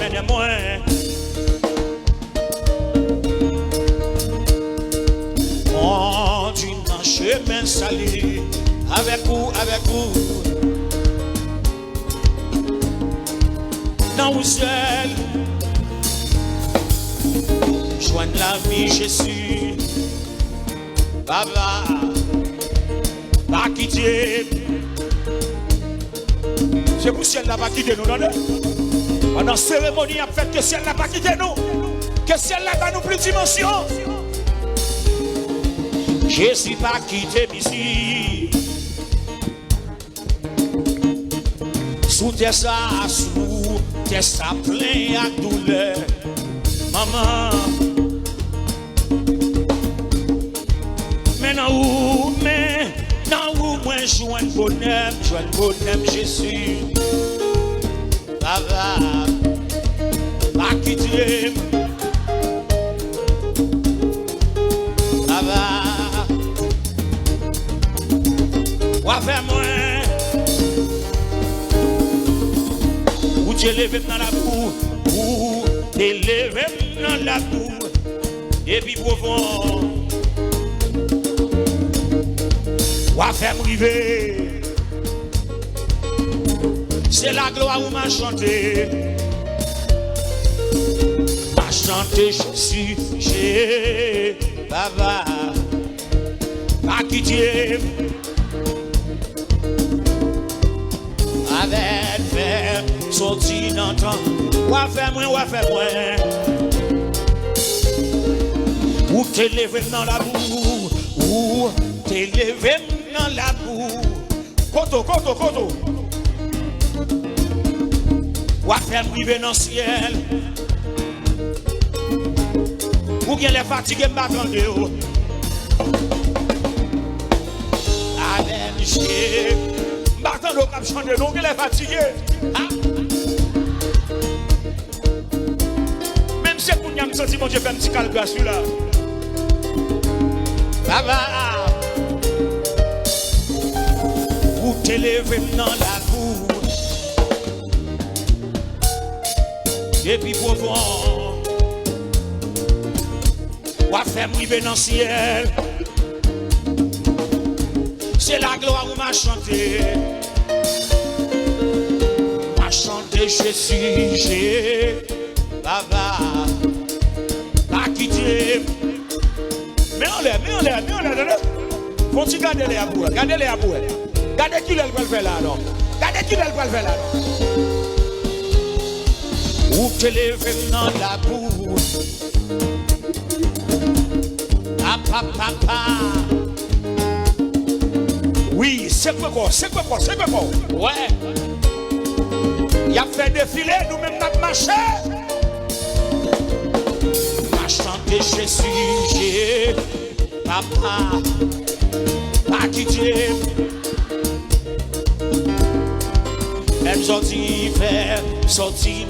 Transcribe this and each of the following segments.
de moi. On dit dans chemin salé, avec vous, dans vous seul, joigne la vie Jésus, Baba, pas quitter. C'est pour ciel n'a pas quitté nous, non? Pendant la cérémonie, a fait que ciel n'a pas quitté nous, que ciel n'a pas nous plus dimension. Jésus pas quitté ici. Sous tes ça plein à douleur, maman. Mais dans où moi joint bonheur Jésus. Baba, pas quitter. Baba, wa faire moins. Ou t'élever dans la boue, ou t'élever dans la boue, et puis profond. Wa faire priver. C'est la gloire où m'a chanté. M'a chanté Jésus, j'ai Baba, pas quitté. Avec faire sorti dans le temps. Wa faire moins. Ou t'élever dans la boue, ou t'élever dans la boue. Koto. Ou faire priver dans le ciel. Ou bien les fatigués m'attendent. Avec Jésus. M'attendent au cap chanter, donc les fatigués. Même si vous n'avez pas senti, mon Dieu, fait un petit calcul à celui-là. Baba, vous t'élevez dans la boue. Et puis profond, on va faire priver dans le ciel. C'est la gloire où m'a chanté. M'a chanté Jésus, j'ai Baba, pas quitté. Mais on l'air. Faut-il garder les aboués? Gardez les aboués. Gardez qui elle va le faire là, non? Gardez qui elle va le faire là, non? Ou t'élever dans la boue. Papa. Oui, c'est quoi? Ouais. Il a fait défiler, nous-mêmes notre marché. M'a chanté Jésus, j'ai Papa, pas quitté. Même sorti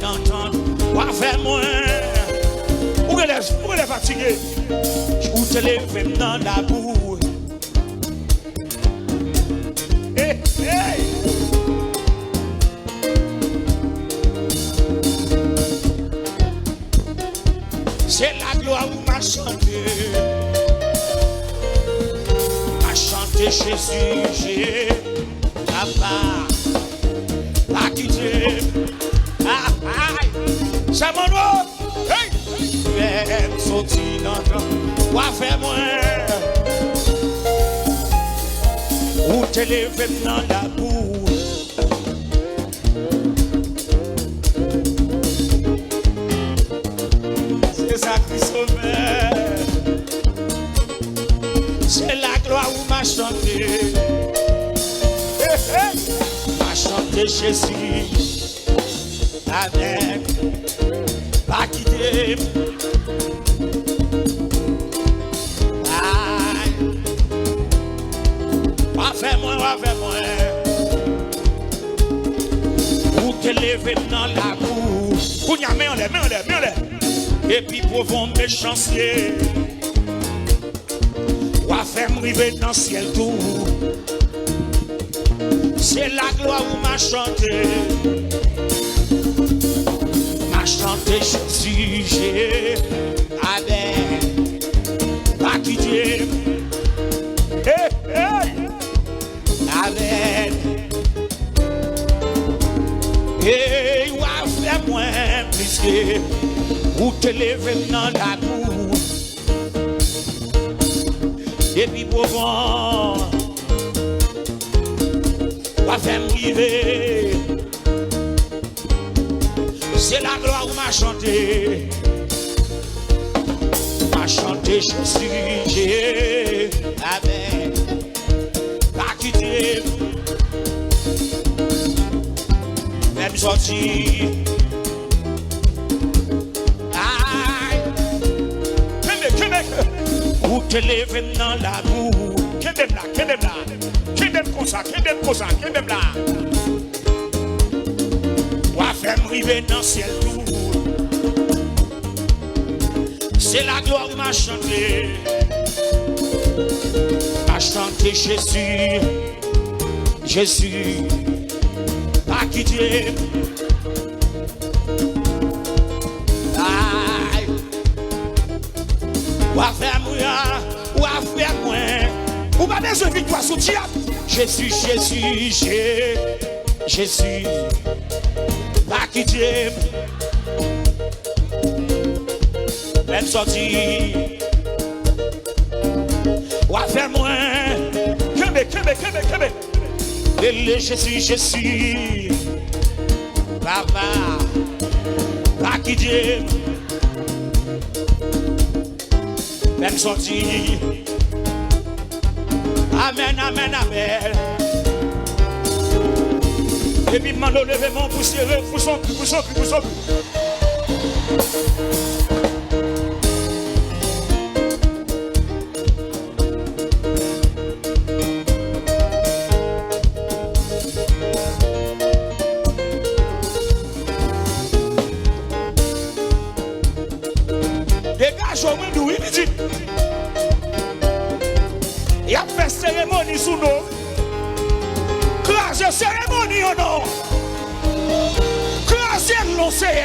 d'entendre, quoi faire moins. Où est les fatigués? Où te lèves dans la boue. Hey. C'est la gloire où m'a chanté. M'a chanté Jésus, j'ai Papa, pas quitté. C'est mon nom. Hey. Même sorti d'entendre, quoi faire moins. Où te lèves dans la boue. C'est ça qui sauve. C'est la gloire où m'a chanté. M'a chanté Jésus. Avec pas quitté. Pas fait moins. Ou te lever dans la boue. Kounya, mets en l'air. Et puis pour vos méchanciers. Ou à faire m'river dans le ciel tout. C'est la gloire où m'a chanté. chanter Jésus, j'ai avec pas quitter. Hey, hey, avec et ou à faire moins plus que ou te lever dans l'amour et puis pour voir ou à faire m'river. C'est la gloire où m'a chanté. M'a chanté Jésus, j'ai avec pas quitté. Même sorti. Aïe. Où te lever dans l'amour. Qu'est-ce là? Fais m'river dans le ciel tout. C'est la gloire m'a chanté. M'a chanté Jésus. Jésus pas quitté. Aïe. Ou à faire moi, ou à faire moins. Ou pas des victoires sous diable. Jésus, Jésus. Pas quitter, même sorti, ou à faire moins, que Jésus, papa, pas quitter, même sorti, amen. Et puis m'a levé mon poussiéreux, pour son cul. Dégage au moins d'où il dit. Il y a fait cérémonie sous nous. Classe cérémonie ou non? Classe non c'est.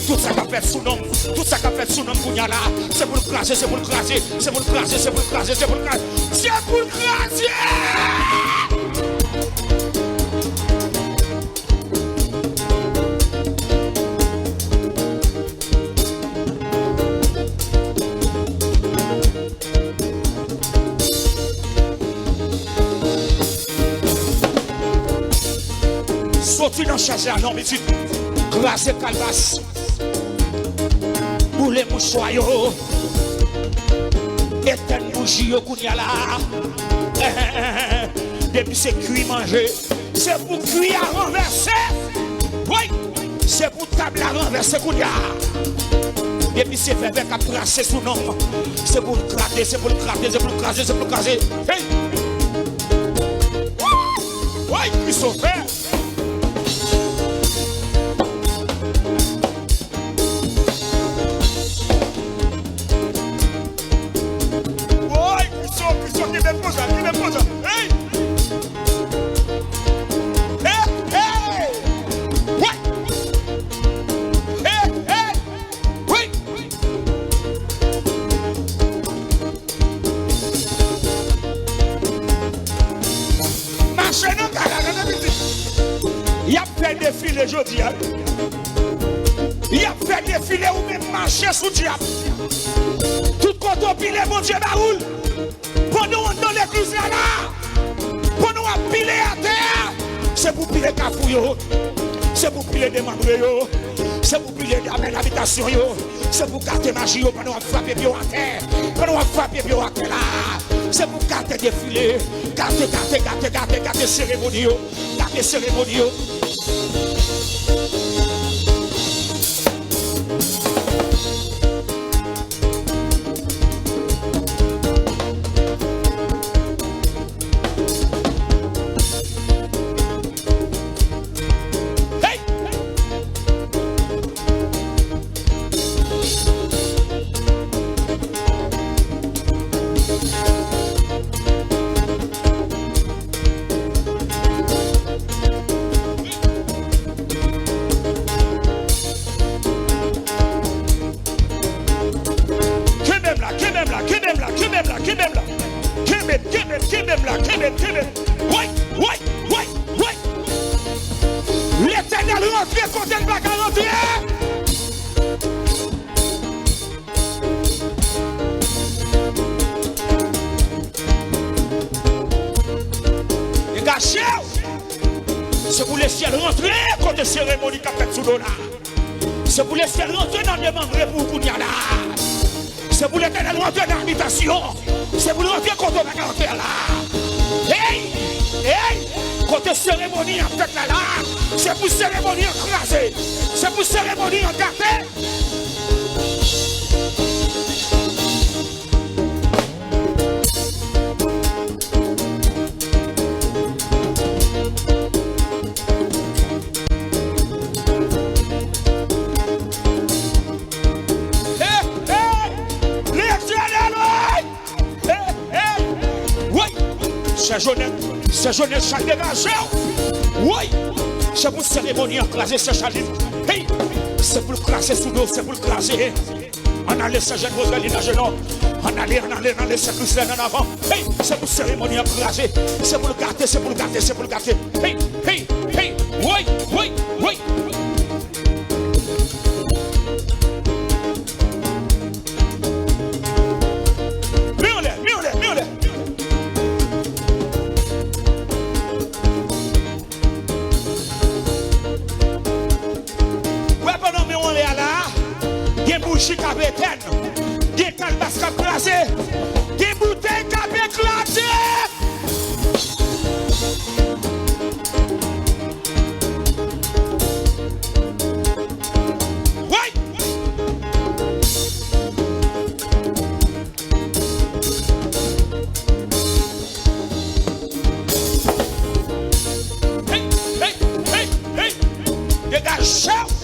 Tout ça qu'a fait sous nom, Kounyala, c'est pour le craser, c'est pour le craser. Sorti dans chasse à non, mais craser calvas. Pour les mouchoirs, éteindre bougie au Kounyala. Depuis c'est cuit manger, c'est pour cuire à renverser. Oui, c'est pour table à renverser Kounyala. Depuis c'est fait avec à placer sous nom, c'est pour le craser, c'est pour le craser. Hey! Oui, ils sont faits. Il a fait défiler ou même marcher sous diable. Tout quand on pile mon Dieu baroule. Pendant on dans les l'église là, pour nous piler à terre, c'est pour piler cafouillot, c'est pour piler des membres, c'est pour piler l'habitation, c'est pour garder magie, pour nous frapper bio à terre, pour nous frapper bio à terre là, c'est pour garder défilé, garder cérémonie, garder cérémonie. L'éternel rentre contre le bac à rentrer. Les gars, c'est pour les ciels rentrer contre les cérémonies qui ont fait sous l'eau là. C'est pour les ciels rentrer dans les membres pour Kounyana. C'est pour l'éternel rentrer dans l'habitation. C'est pour le rentrer contre le bac à rentrer là. Hey! Hey! Côté cérémonie en fait là, c'est pour cérémonie écrasée, c'est pour cérémonie encartée. C'est jeunesse chaque dégagé. Oui, c'est pour cérémonie encrasée, c'est chaline. Hey, c'est pour le classer sous l'eau, c'est pour le classer. On a laissé jeune Rosaline à genoux. On a laissé Christiana en avant. Hey, c'est pour cérémonie encrasée. C'est pour le gâter, c'est pour le gâter, c'est pour le gâter. Hey, hey, hey, oui, oui, oui. Bouchie qui a éteint, des calbasses qui a écrasé, des bouteilles qui a éclaté. Oui. Hey, hey, hey, hey. Dégage.